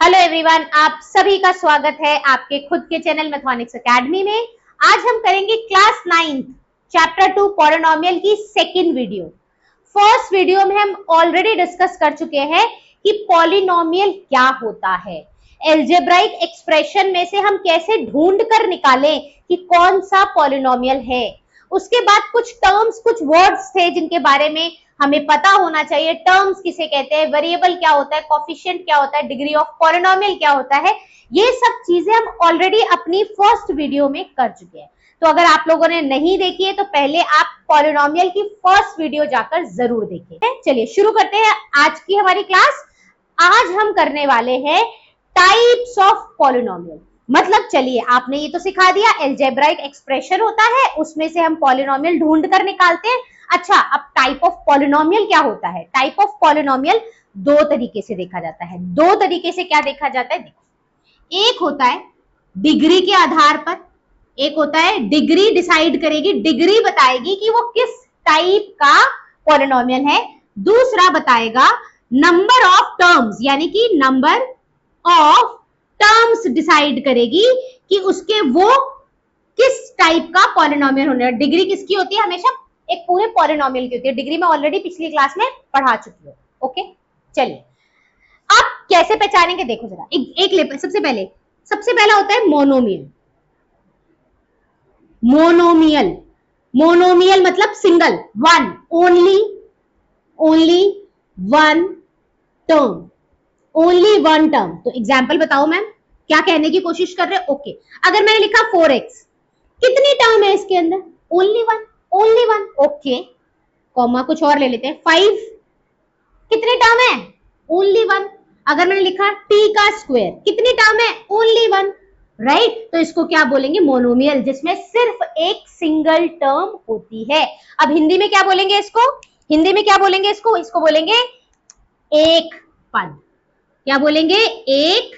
Hello everyone, आप सभी का स्वागत है आपके खुद के चैनल मैथमेटिक्स एकेडमी में। आज हम करेंगे क्लास 9 चैप्टर 2 पॉलिनोमियल की सेकंड वीडियो। फर्स्ट वीडियो में हम ऑलरेडी डिस्कस कर चुके हैं कि पॉलिनोमियल क्या होता है, एल्जेब्राइक एक्सप्रेशन में से हम कैसे ढूंढ कर निकालें कि कौन सा पॉलिनोमियल है। उसके बाद कुछ टर्म्स, कुछ वर्ड्स थे जिनके बारे में हमें पता होना चाहिए। टर्म्स किसे कहते हैं, वेरिएबल क्या होता है, कोफिशिएंट क्या होता है, डिग्री ऑफ पॉलिनोमियल क्या होता है, ये सब चीजें हम ऑलरेडी अपनी फर्स्ट वीडियो में कर चुके हैं। तो अगर आप लोगों ने नहीं देखी है तो पहले आप पॉलिनोमियल की फर्स्ट वीडियो जाकर जरूर देखें। चलिए शुरू करते हैं आज की हमारी क्लास। आज हम करने वाले हैं टाइप्स ऑफ पॉलिनोमियल। मतलब चलिए, आपने ये तो सिखा दिया एल्जेब्राइक एक्सप्रेशन होता है, उसमें से हम पॉलिनोमियल ढूंढ कर निकालते हैं। अच्छा, अब टाइप ऑफ पॉलिनोमियल क्या होता है? टाइप ऑफ पॉलिनोमियल दो तरीके से देखा जाता है। दो तरीके से क्या देखा जाता है, देखो। एक होता है डिग्री के आधार पर, एक होता है डिग्री डिसाइड करेगी, डिग्री बताएगी कि वो किस टाइप का पॉलिनोमियल है। दूसरा बताएगा नंबर ऑफ टर्म्स, यानी कि नंबर ऑफ टर्म्स डिसाइड करेगी कि उसके वो किस टाइप का पॉलिनोमियल होने। डिग्री किसकी होती है? हमेशा एक पूरे पॉलिनोमियल की होती है। डिग्री में ऑलरेडी पिछली क्लास में पढ़ा चुकी हो। ओके, चलिए आप कैसे पहचानेंगे, देखो जरा। एक ले, सबसे पहला होता है मोनोमियल। मोनोमियल, मोनोमियल मतलब single, one, only one term, only one term. तो एग्जाम्पल बताओ मैम, क्या कहने की कोशिश कर रहे हो? ओके, अगर मैंने लिखा 4x, कितनी टर्म है इसके अंदर? Only one, only one. Okay, comma कुछ और ले लेते हैं। 5, कितनी टर्म है? Only one. अगर मैंने लिखा t का स्क्वायर, कितनी टर्म है? Only one, right. तो इसको क्या बोलेंगे? मोनोमियल, जिसमें सिर्फ एक सिंगल टर्म होती है। अब हिंदी में क्या बोलेंगे इसको? हिंदी में क्या बोलेंगे इसको? इसको बोलेंगे एक पद। क्या बोलेंगे? एक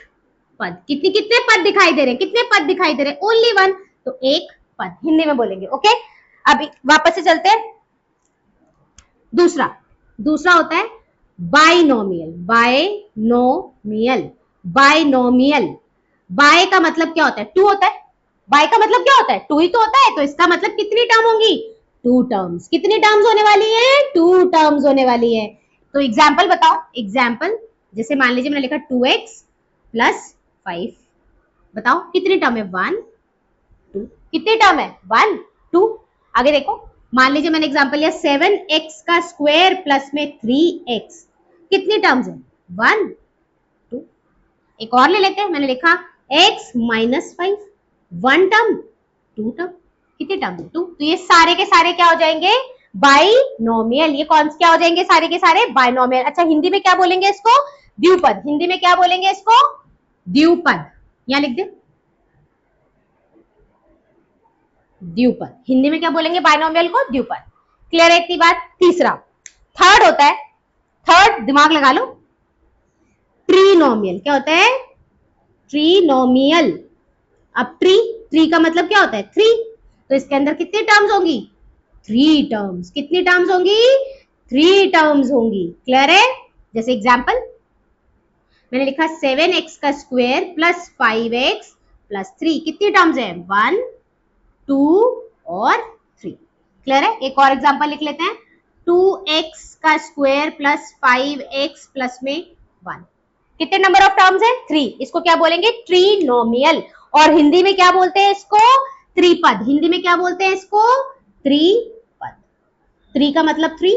पद। कितने पद दिखाई दे रहे हैं? कितने पद दिखाई दे रहे हैं? ओनली वन, तो एक पद हिंदी में बोलेंगे। ओके, अब वापस से चलते हैं। दूसरा होता है बाइनोमियल। बाइनोमियल, बाय का मतलब क्या होता है? टू होता है। बाय का मतलब क्या होता है? टू ही तो होता है। तो इसका मतलब कितनी टर्म होंगी? To terms. कितनी टर्म्स होने वाली है? टू टर्म्स होने वाली है। तो एग्जाम्पल बताओ। एग्जाम्पल जैसे मान लीजिए मैंने लिखा 2x प्लस 5, बताओ कितनी टर्म है? 1 2। कितनी टर्म है? 1 2। आगे देखो, मान लीजिए मैंने एग्जांपल लिया 7x का स्क्वायर प्लस में 3x, कितनी टर्म्स है? 1 2। एक और ले लेते हैं, मैंने लिखा x माइनस 5, 1 टर्म 2 टर्म, कितनी टर्म? 2। तो ये सारे के सारे क्या हो जाएंगे? बाइनोमियल। ये कौन क्या हो जाएंगे? सारे के सारे बाइनोमियल। अच्छा, हिंदी में क्या बोलेंगे इसको? द्विपद। हिंदी में क्या बोलेंगे इसको? द्विपद। यहां लिख दे, द्विपद। हिंदी में क्या बोलेंगे बाइनोमियल को? द्विपद। क्लियर है इतनी बात? तीसरा, थर्ड होता है, थर्ड दिमाग लगा लो, ट्रीनोमियल। क्या होता है? ट्रीनोमियल। अब ट्री का मतलब क्या होता है? 3। तो इसके अंदर कितनी टर्म्स होंगी? 3 टर्म्स। कितनी टर्म्स होंगी? 3 टर्म्स होंगी। क्लियर है? जैसे एग्जांपल मैंने लिखा 7x का स्क्वायर प्लस 5x प्लस 3, कितनी टर्म्स है? 1 2 और 3। क्लियर है? एक और एग्जांपल लिख लेते हैं, 2x का स्क्वायर प्लस 5x प्लस में 1, कितने नंबर ऑफ टर्म्स है? 3। इसको क्या बोलेंगे? ट्रीनोमियल। और हिंदी में क्या बोलते हैं इसको? त्रिपद। हिंदी में क्या बोलते हैं इसको? त्रिपद। 3 का मतलब 3,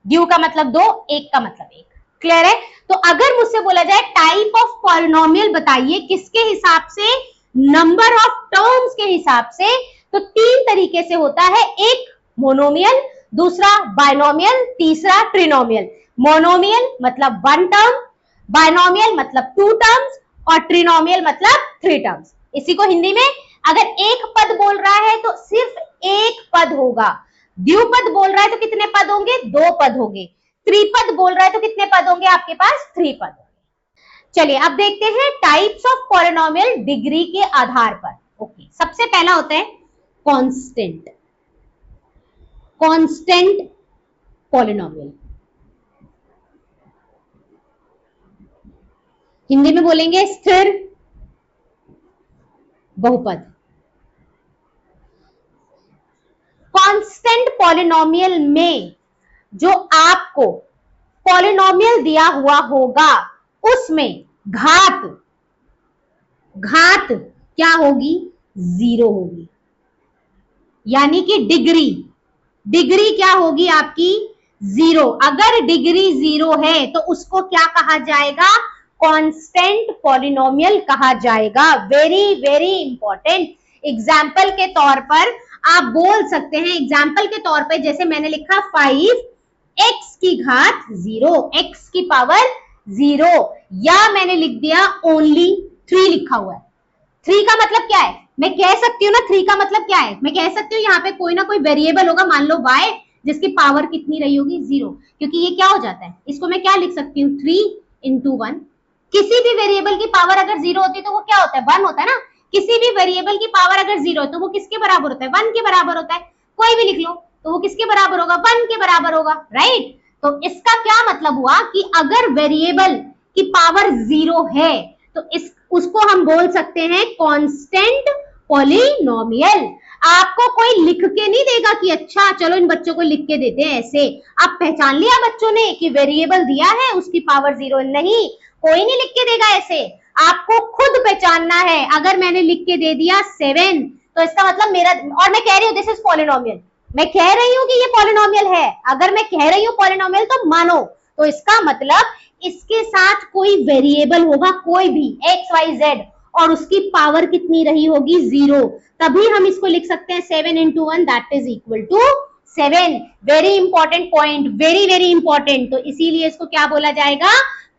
द्यू का मतलब 2, एक का मतलब 1। क्लियर है? तो अगर मुझसे बोला जाए टाइप ऑफ पॉलिनोमियल बताइए किसके हिसाब से? नंबर ऑफ टर्म्स के हिसाब से। तो 3 तरीके से होता है, एक मोनोमियल, दूसरा बाइनोमियल, तीसरा ट्रिनोमियल। मोनोमियल मतलब 1 टर्म, बाइनोमियल मतलब 2 टर्म्स, और ट्रिनोमियल मतलब 3 टर्म्स। इसी को हिंदी में अगर एक पद बोल रहा है तो सिर्फ एक पद होगा। द्विपद बोल रहा है तो कितने पद होंगे? 2 पद होंगे। त्रिपद बोल रहा है तो कितने पद होंगे आपके पास? 3 पद। चलिए अब देखते हैं टाइप्स ऑफ पॉलिनोमियल डिग्री के आधार पर। ओके, सबसे पहला होता है कांस्टेंट। Constant polynomial. हिंदी में बोलेंगे स्थिर बहुपद। कांस्टेंट पॉलिनोमियल में जो आपको पॉलिनोमियल दिया हुआ होगा उसमें घात क्या होगी? 0 होगी। यानी कि डिग्री क्या होगी आपकी? 0। अगर डिग्री 0 है तो उसको क्या कहा जाएगा? कांस्टेंट पॉलिनोमियल कहा जाएगा। Very very important. एग्जाम्पल के तौर पर आप बोल सकते हैं, एग्जाम्पल के तौर पे जैसे मैंने लिखा 5x की घात 0, x की पावर 0, या मैंने लिख दिया ओनली 3 लिखा हुआ है। 3 का मतलब क्या है? मैं कह सकती हूँ ना 3 का मतलब क्या है? मैं कह सकती हूँ यहाँ पे कोई ना कोई वेरिएबल होगा, मान लो y, जिसकी पावर कितनी रही होगी? 0। क्योंकि ये क्या हो जाता है, इसको मैं क्या लिख सकती हूँ? 3 into 1। किसी भी वेरिएबल की पावर अगर 0 होती है तो वो क्या होता है? 1 होता है ना। किसी भी वेरिएबल की पावर अगर 0 है तो वो किसके बराबर होता है? 1 के बराबर होता है। कोई भी लिख लो तो वो किसके बराबर होगा? 1 के बराबर होगा, राइट। तो इसका क्या मतलब हुआ कि अगर वेरिएबल की पावर 0 है तो उसको हम बोल सकते हैं कांस्टेंट पॉलिनोमियल। आपको कोई लिख के नहीं देगा कि अच्छा चलो इन बच्चों को लिख के देते हैं ऐसे। आप पहचान लिया बच्चों ने कि वेरिएबल दिया है उसकी पावर 0, नहीं, कोई नहीं लिख के देगा ऐसे, आपको खुद पहचानना है। अगर मैंने लिख के दे दिया 7 तो इसका मतलब मेरा, और मैं कह रही हूँ दिस इज पॉलिनोमियल, मैं कह रही हूँ कि ये पॉलिनोमियल है, अगर मैं कह रही हूँ पॉलिनोमियल तो मानो, तो इसका मतलब इसके साथ कोई वेरिएबल होगा, कोई भी एक्स वाई जेड, और उसकी पावर कितनी रही होगी? 0। तभी हम इसको लिख सकते हैं 7 into 1 that is equal to 7। Very important point, very very important. तो इसीलिए इसको क्या बोला जाएगा?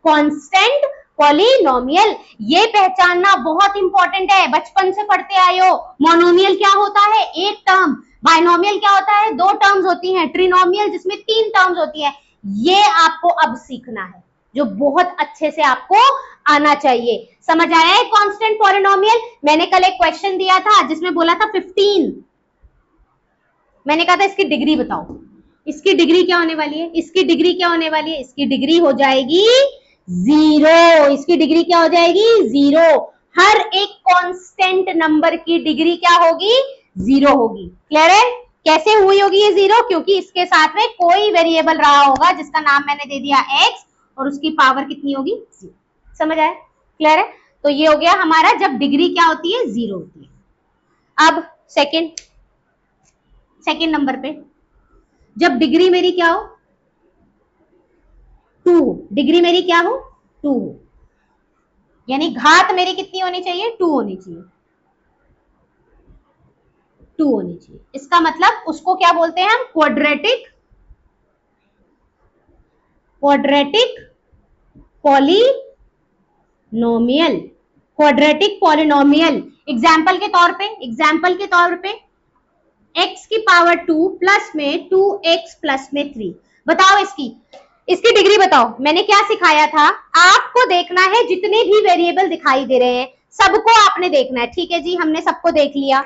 Constant polynomial. ये पहचानना बहुत इंपॉर्टेंट है, बचपन से पढ़ते आए हो। मोनोमियल क्या होता है? एक टर्म। बाइनोमियल क्या होता है? 2 टर्म्स होती हैं। ट्रिनोमियल जिसमें 3 टर्म्स होती है। ये आपको अब सीखना है, जो बहुत अच्छे से आपको आना चाहिए। समझ आया है कांस्टेंट पॉलिनोमियल? मैंने कल एक क्वेश्चन दिया था जिसमें बोला था 15, मैंने कहा था इसकी डिग्री बताओ। इसकी डिग्री क्या होने वाली है? इसकी डिग्री क्या होने वाली है? इसकी डिग्री हो जाएगी 0। इसकी डिग्री क्या हो जाएगी? 0। हर एक कांस्टेंट नंबर की डिग्री क्या होगी? 0 होगी। क्लियर है? कैसे हुई होगी ये 0? क्योंकि इसके साथ में कोई वेरिएबल रहा होगा जिसका नाम मैंने दे दिया x, और उसकी पावर कितनी होगी? 0। समझ आया? क्लियर है? तो ये हो गया हमारा जब डिग्री क्या होती है? 0 होती है। अब सेकेंड नंबर पे, जब डिग्री मेरी क्या हो? 2 हो। डिग्री मेरी क्या हो? 2 हो। यानी घात मेरी कितनी होनी चाहिए? 2 होनी चाहिए। 2 होनी चाहिए। इसका मतलब उसको क्या बोलते हैं हम? Quadratic polynomial. Quadratic polynomial. Example के तौर पे x की पावर 2 प्लस में 2x प्लस में 3। बताओ इसकी डिग्री बताओ। मैंने क्या सिखाया था? आपको देखना है जितने भी वेरिएबल दिखाई दे रहे हैं सबको आपने देखना है। ठीक है जी, हमने सबको देख लिया।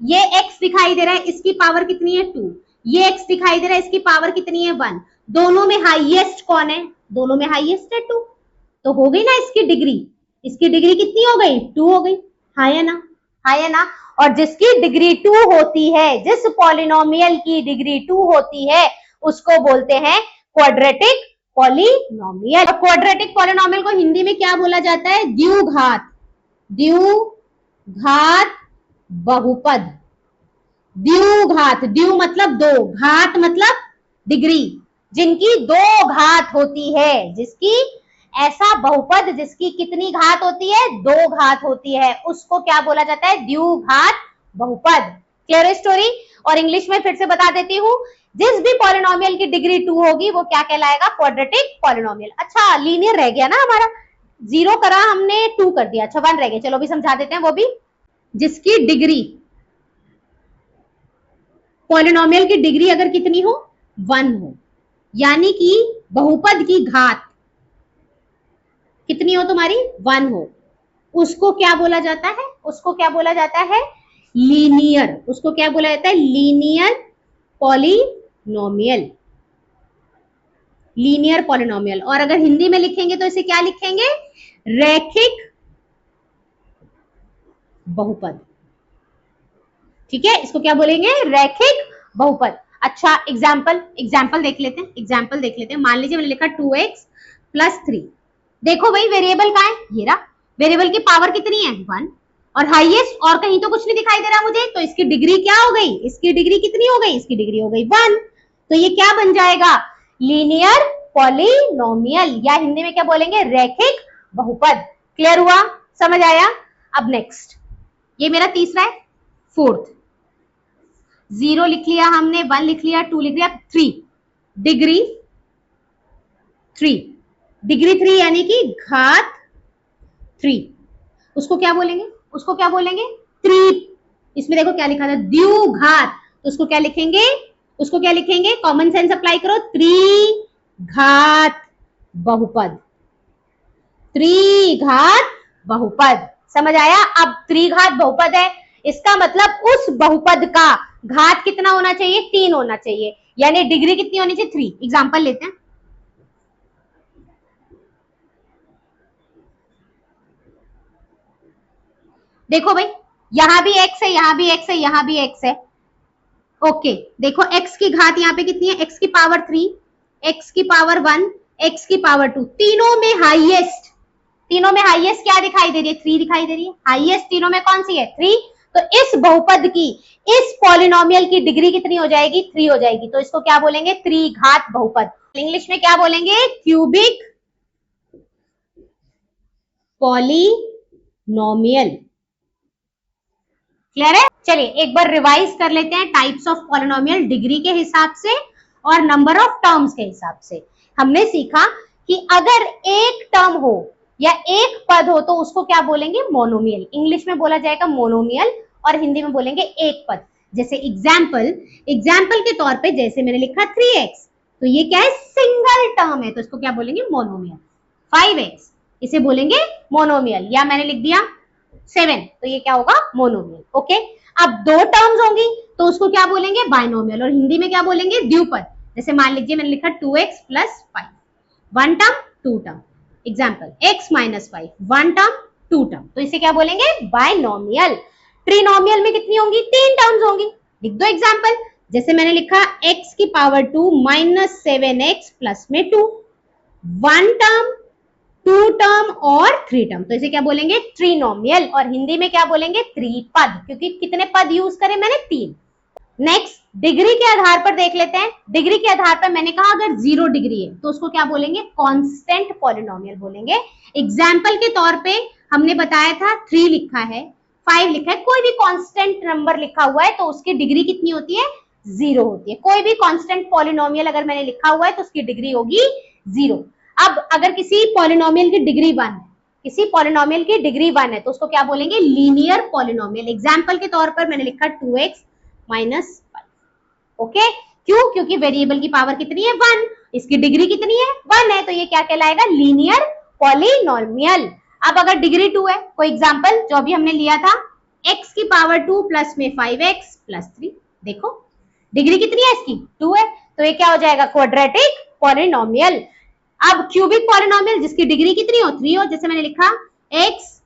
ये x दिखाई दे रहा है, इसकी पावर कितनी है? 2। ये x दिखाई दे रहा है, इसकी पावर कितनी है? 1। दोनों में हाईएस्ट कौन है? दोनों में हाईएस्ट है 2। तो हो गई ना इसकी डिग्री। इसकी डिग्री कितनी हो गई? 2 हो गई। हाँ या ना? हाँ या ना? और जिसकी डिग्री 2 होती है, जिस पॉलिनोमियल की डिग्री 2 होती है, उसको बोलते हैं क्वाड्रेटिक पॉलिनोमियल। और क्वाड्रेटिक पॉलिनोमियल को हिंदी में क्या बोला जाता है? द्विघात बहुपद। द्विघात, द्वि मतलब 2, घात मतलब डिग्री, जिनकी 2 घात होती है, जिसकी ऐसा बहुपद जिसकी कितनी घात होती है? 2 घात होती है, उसको क्या बोला जाता है? द्विघात बहुपद। Clear story? और इंग्लिश में फिर से बता देती हूँ, जिस भी पॉलिनोमियल की डिग्री 2 होगी वो क्या कहलाएगा? Quadratic polynomial. अच्छा, लीनियर रह गया ना हमारा, 0 करा हमने, 2 कर दिया, अच्छा 1 रह गया। चलो भी समझा देते हैं वो भी। जिसकी डिग्री, पॉलिनोमियल की डिग्री अगर कितनी हो? 1 हो, यानी कि बहुपद की घात कितनी हो तुम्हारी? 1 हो, उसको क्या बोला जाता है? उसको क्या बोला जाता है? लीनियर। उसको क्या बोला जाता है? Linear polynomial. Linear polynomial. और अगर हिंदी में लिखेंगे तो इसे क्या लिखेंगे? रैखिक बहुपद। ठीक है, इसको क्या बोलेंगे? रैखिक बहुपद। अच्छा, एग्जाम्पल देख लेते हैं। मान लीजिए मैंने लिखा 2x + 3। देखो भाई वेरिएबल कहाँ है? ये रहा। वेरिएबल की पावर कितनी है? 1 और हाईएस्ट, और कहीं तो कुछ नहीं दिखाई दे रहा मुझे, तो इसकी डिग्री क्या हो गई? इसकी डिग्री कितनी हो गई? इसकी डिग्री हो गई 1। तो ये क्या बन जाएगा? लीनियर पॉलिनोमियल, या हिंदी में क्या बोलेंगे? रैखिक बहुपद। क्लियर हुआ? समझ आया? अब नेक्स्ट, ये मेरा तीसरा है। फोर्थ, 0 लिख लिया हमने, 1 लिख लिया, 2 लिख लिया, 3 डिग्री 3 यानी कि घात 3। उसको क्या बोलेंगे? इसमें देखो क्या लिखा था? द्विघात। तो उसको क्या लिखेंगे? कॉमन सेंस अप्लाई करो, त्रिघात बहुपद। समझ आया? अब त्रिघात बहुपद है, इसका मतलब उस बहुपद का घात कितना होना चाहिए? 3 होना चाहिए, यानी डिग्री कितनी होनी चाहिए? 3। एग्जाम्पल लेते हैं। देखो भाई, यहां भी x है, यहां भी x है। ओके, देखो x की घात यहाँ पे कितनी है? x की पावर 3, x की पावर 1, x की पावर 2। तीनों में हाईएस्ट क्या दिखाई दे रही है? 3 दिखाई दे रही है। हाईएस्ट तीनों में कौन सी है? 3। तो इस बहुपद की, इस पॉलिनोमियल की डिग्री कितनी हो जाएगी? 3 हो जाएगी। तो इसको क्या बोलेंगे? त्रिघात बहुपद। इंग्लिश में क्या बोलेंगे? Cubic polynomial. क्लियर है? चलिए एक बार रिवाइज कर लेते हैं। टाइप्स ऑफ पॉलिनोमियल डिग्री के हिसाब से और नंबर ऑफ टर्म्स के हिसाब से। हमने सीखा कि अगर एक टर्म हो या एक पद हो तो उसको क्या बोलेंगे? मोनोमियल। इंग्लिश में बोला जाएगा मोनोमियल और हिंदी में बोलेंगे एक पद। जैसे एग्जाम्पल के तौर पे जैसे मैंने लिखा 3x, तो ये क्या है? सिंगल टर्म है, तो इसको क्या बोलेंगे? मोनोमियल। 5x, इसे बोलेंगे मोनोमियल। या मैंने लिख दिया 7, तो ये क्या होगा? मोनोमियल। ओके, अब 2 टर्म्स होंगी तो उसको क्या बोलेंगे? बाइनोमियल। और हिंदी में क्या बोलेंगे? द्विपद। जैसे मान लीजिए मैंने लिखा 2x + 5, 1 term 2 term. Example x - 5, 1 term 2 term, तो इसे क्या बोलेंगे? बाइनोमियल। ट्रिनोमियल में कितनी होंगी? 3 टर्म्स होंगी। लिख दो एग्जाम्पल। जैसे मैंने लिखा x की पावर 2 - 7x प्लस में 2, 1 टर्म 2 टर्म और 3 टर्म, तो इसे क्या बोलेंगे? ट्रिनोमियल। और हिंदी में क्या बोलेंगे? त्रिपद, क्योंकि कितने पद यूज करे मैंने? 3। नेक्स्ट, डिग्री के आधार पर देख लेते हैं। डिग्री के आधार पर मैंने कहा अगर 0 डिग्री है तो उसको क्या बोलेंगे? कांस्टेंट पॉलिनोमियल बोलेंगे। एग्जाम्पल के तौर पे हमने बताया था 3 लिखा है, 5 लिखा है, कोई भी कांस्टेंट नंबर लिखा हुआ है तो उसकी डिग्री कितनी होती है? 0 होती है। कोई भी कांस्टेंट पॉलिनोमियल अगर मैंने लिखा हुआ है तो उसकी डिग्री होगी 0। अब अगर किसी पॉलिनोमियल की डिग्री 1 है, तो उसको क्या बोलेंगे? Linear polynomial. एग्जाम्पल के तौर पर मैंने लिखा 2x - 5। ओके, क्यों? क्योंकि वेरिएबल की पावर कितनी है? 1, इसकी डिग्री कितनी है? 1 है, तो ये क्या कहलाएगा? Linear polynomial. अब अगर डिग्री 2 है, कोई एग्जाम्पल जो अभी हमने लिया था, x की पावर 2 प्लस में 5x + 3। देखो डिग्री कितनी है इसकी? 2 है, तो ये क्या हो जाएगा? Quadratic polynomial. अब क्यूबिक पॉलिनोमियल जिसकी डिग्री कितनी हो? 3 हो। जैसे मैंने लिखा x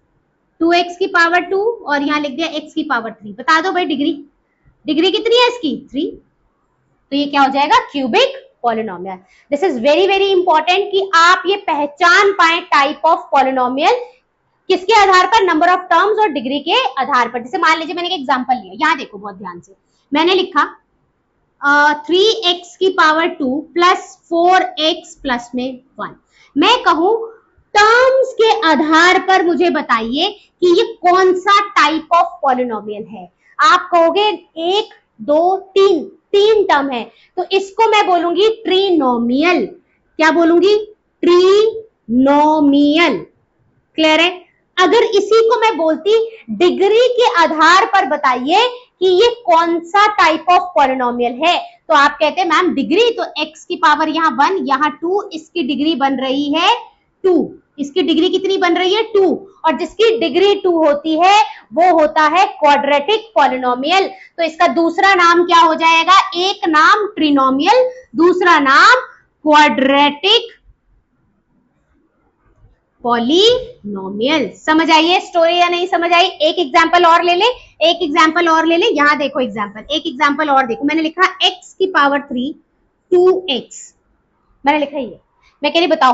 2x की पावर 2 और यहाँ लिख दिया x की पावर 3। बता दो भाई डिग्री कितनी है इसकी? 3। तो ये क्या हो जाएगा? Cubic polynomial. This is very very important कि आप ये पहचान पाए टाइप ऑफ पॉलिनोमियल किसके आधार पर? नंबर ऑफ टर्म्स और डिग्री के आधार पर। जैसे मान लीजिए मैंने एक एग्जांपल लिया, यहाँ देखो बहुत ध्यान से। मैंने लिखा 3x की पावर 2 प्लस 4x प्लस में 1। मैं कहूं टर्म्स के आधार पर मुझे बताइए कि ये कौन सा टाइप ऑफ पॉलिनोमियल है। आप कहोगे 1 2 3 टर्म है, तो इसको मैं बोलूंगी ट्रिनोमियल। क्या बोलूंगी? ट्रिनोमियल। क्लियर है? अगर इसी को मैं बोलती डिग्री के आधार पर बताइए कि ये कौन सा टाइप ऑफ पॉलिनोमियल है, तो आप कहते हैं मैम डिग्री तो x की पावर यहाँ 1 यहाँ 2, इसकी डिग्री बन रही है 2। इसकी डिग्री कितनी बन रही है? 2। और जिसकी डिग्री 2 होती है वो होता है क्वाड्रेटिक पॉलिनोमियल। तो इसका दूसरा नाम क्या हो जाएगा? एक नाम ट्रिनोमियल, दूसरा नाम क्वाड्रेटिक पॉलिनोमियल। समझ आई है स्टोरी या नहीं समझ आई? एक एग्जांपल और ले ले, एक एग्जांपल और ले ले। यहां देखो एग्जांपल, एक एग्जांपल और देखो। मैंने लिखा x की पावर 3 2x, मैंने लिखा ये। मैं कह रही बताओ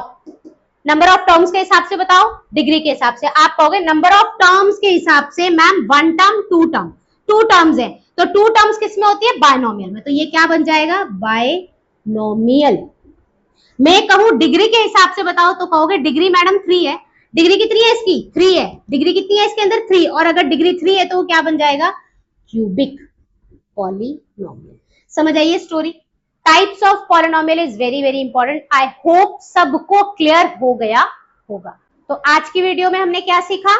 नंबर ऑफ टर्म्स के हिसाब से बताओ, डिग्री के हिसाब से। आप कहोगे नंबर ऑफ टर्म्स के हिसाब से मैम 1 टर्म 2 टर्म, 2 टर्म्स है तो 2 टर्म्स किस में होती है? बायनोमियल में। तो ये क्या बन जाएगा? बायनोमियल। मैं कहूं डिग्री के हिसाब से बताओ तो कहोगे डिग्री मैडम 3 है। डिग्री कितनी है इसकी? 3 है। डिग्री कितनी है इसके अंदर? 3। और अगर डिग्री 3 है तो वो क्या बन जाएगा? Cubic polynomial. समझ आइए story? Types of polynomial is very very important. I hope सबको क्लियर हो गया होगा। तो आज की वीडियो में हमने क्या सीखा?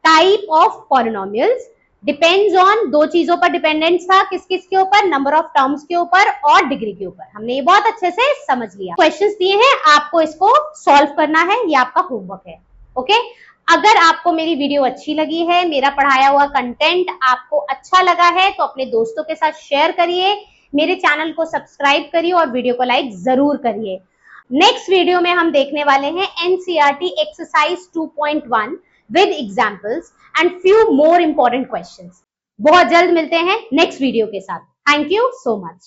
Type of polynomials depends on, दो चीजों पर डिपेंडेंस था, किस किस के ऊपर? नंबर ऑफ टर्म्स के ऊपर और डिग्री के ऊपर। हमने ये बहुत अच्छे से समझ लिया। क्वेश्चंस दिए हैं, आपको इसको सॉल्व करना है, ये आपका होमवर्क है। ओके? अगर आपको मेरी वीडियो अच्छी लगी है, मेरा पढ़ाया हुआ कंटेंट आपको अच्छा लगा है तो अपने दोस्तों के साथ शेयर करिए, मेरे चैनल को सब्सक्राइब करिए और वीडियो को लाइक जरूर करिए। नेक्स्ट वीडियो में हम देखने वाले हैं NCERT exercise 2.1 with examples and few more important questions। बहुत जल्द मिलते हैं नेक्स्ट वीडियो के साथ। Thank you so much.